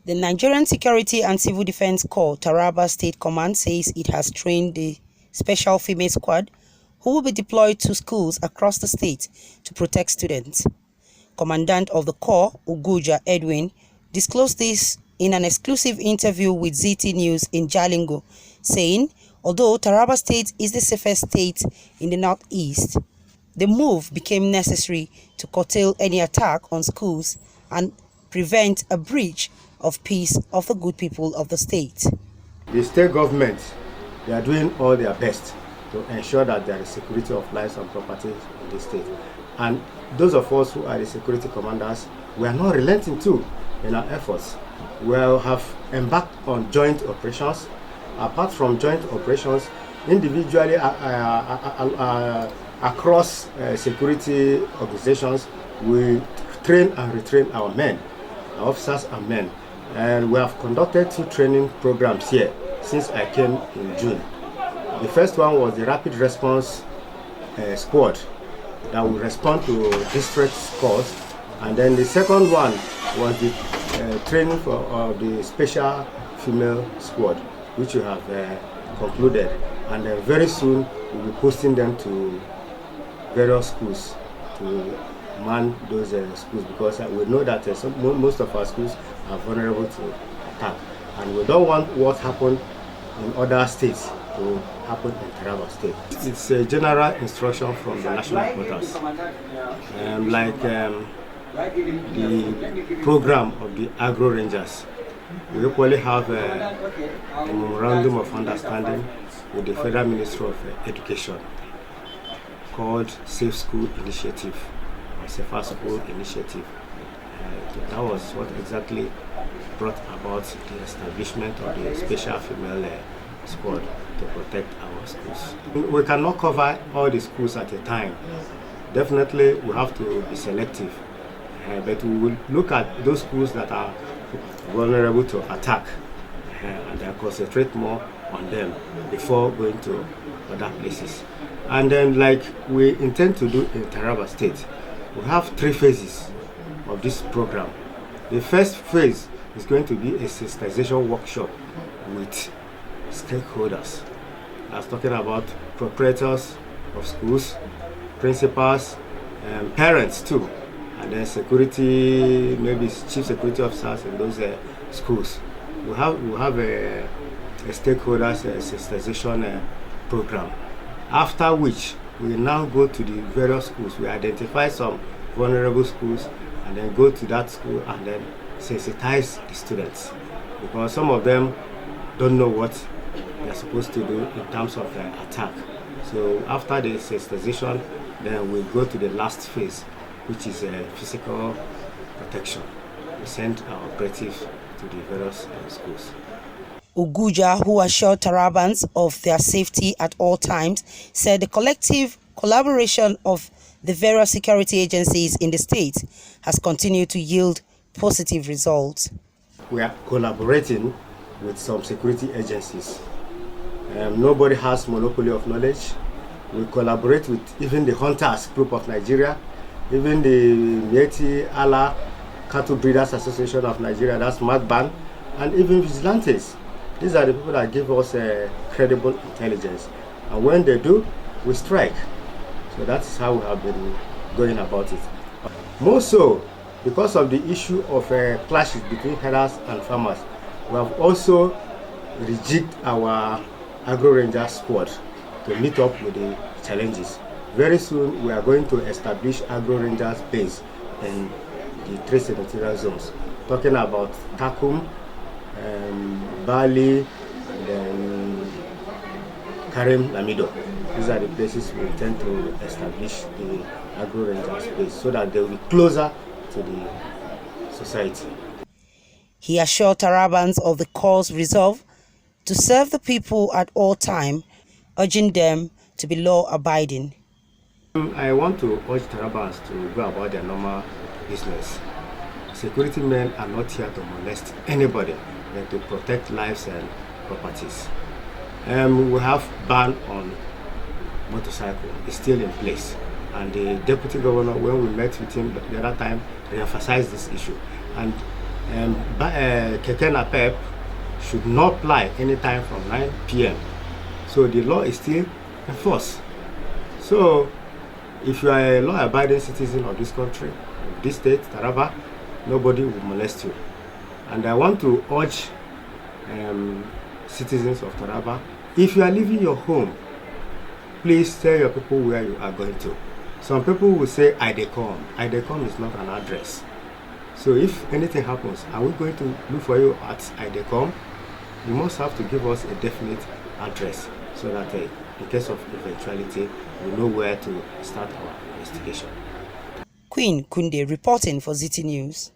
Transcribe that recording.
The Nigerian Security and Civil Defense Corps Taraba State Command says it has trained the Special Female Squad who will be deployed to schools across the state to protect students. Commandant of the Corps, Uguja Edwin, disclosed this in an exclusive interview with ZT News in Jalingo, saying, although Taraba State is the safest state in the northeast, the move became necessary to curtail any attack on schools and prevent a breach of peace of the good people of the state. The state government, they are doing all their best to ensure that there is security of lives and property in the state. And those of us who are the security commanders, we are not relenting too in our efforts. We have embarked on joint operations. Apart from joint operations, individually across security organizations, we train and retrain our men, our officers and men. And we have conducted 2 training programs here since I came in June. The first one was the Rapid Response Squad that will respond to distress calls, and then the second one was the training for the Special Female Squad, which we have concluded, and very soon we'll be posting them to various schools to man those schools, because we know that most of our schools are vulnerable to attack, and we don't want what happened in other states to happen in Taraba State. It's a general instruction from the national headquarters, like the program of the Agro Rangers. We equally have a memorandum of understanding with the Federal Ministry of Education called Safe School Initiative, or Safer School Initiative. That was what exactly brought about the establishment of the Special Female Squad to protect our schools. We cannot cover all the schools at a time. Definitely we have to be selective, but we will look at those schools that are vulnerable to attack and then concentrate more on them before going to other places. And then, like we intend to do in Taraba State, we have 3 phases of this program. The first phase is going to be a sensitization workshop with stakeholders. That's talking about proprietors of schools, principals, parents too, and then security, maybe chief security officers in those schools. We have a stakeholders sensitization program, after which we now go to the various schools. We identify some vulnerable schools and then go to that school and then sensitize the students, because some of them don't know what they're supposed to do in terms of attack. So after the sensitization, then we go to the last phase, which is physical protection. We send our operatives to the various schools. Uguja, who assured Tarabans of their safety at all times, said the collective collaboration of the various security agencies in the state has continued to yield positive results. We are collaborating with some security agencies. Nobody has monopoly of knowledge. We collaborate with even the Hunters Group of Nigeria, even the Mieti Allah Cattle Breeders Association of Nigeria, that's MAGBAN, and even vigilantes. These are the people that give us credible intelligence. And when they do, we strike. So that's how we have been going about it. More so, because of the issue of clashes between herders and farmers, we have also rejigged our Agro Ranger squad to meet up with the challenges. Very soon, we are going to establish Agro Rangers base in the 3 senatorial zones, talking about Takum, Bali, and Karim Lamido. These are the places we intend to establish the Agro Rangers base so that they will be closer to the society. He assured Tarabans of the Corps' resolve to serve the people at all time, urging them to be law-abiding. I want to urge Tarabans to go about their normal business. Security men are not here to molest anybody, but to protect lives and properties. We have ban on motorcycle. It's still in place. And the deputy governor, when we met with him the other time, re-emphasized this issue. And Keke Napep should not ply anytime from 9 p.m. So the law is still in force. So if you are a law-abiding citizen of this country, of this state, Taraba, nobody will molest you. And I want to urge citizens of Taraba, if you are leaving your home, please tell your people where you are going to. Some people will say, I dey come. I dey come is not an address. So if anything happens, are we going to look for you at I dey come? You must have to give us a definite address so that in case of eventuality, we know where to start our investigation. Queen Kunde reporting for ZT News.